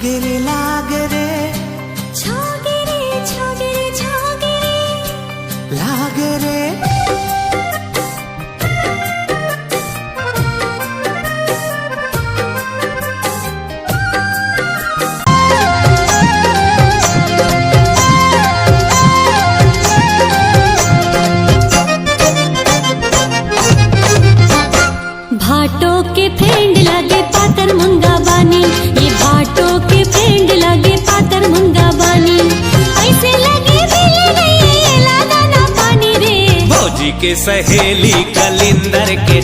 लागे रे छोगे रे छोगे रे छोगे रे लागे रे भाटो के फ्रेंड लगे पातर मुंगा बानी, ये भाटो के फ्रेंड लगे पातर मुंगा बानी। ऐसे लगे मिले नहीं ये लादा ना पानी रे। भौजी के सहेली कलिंदर के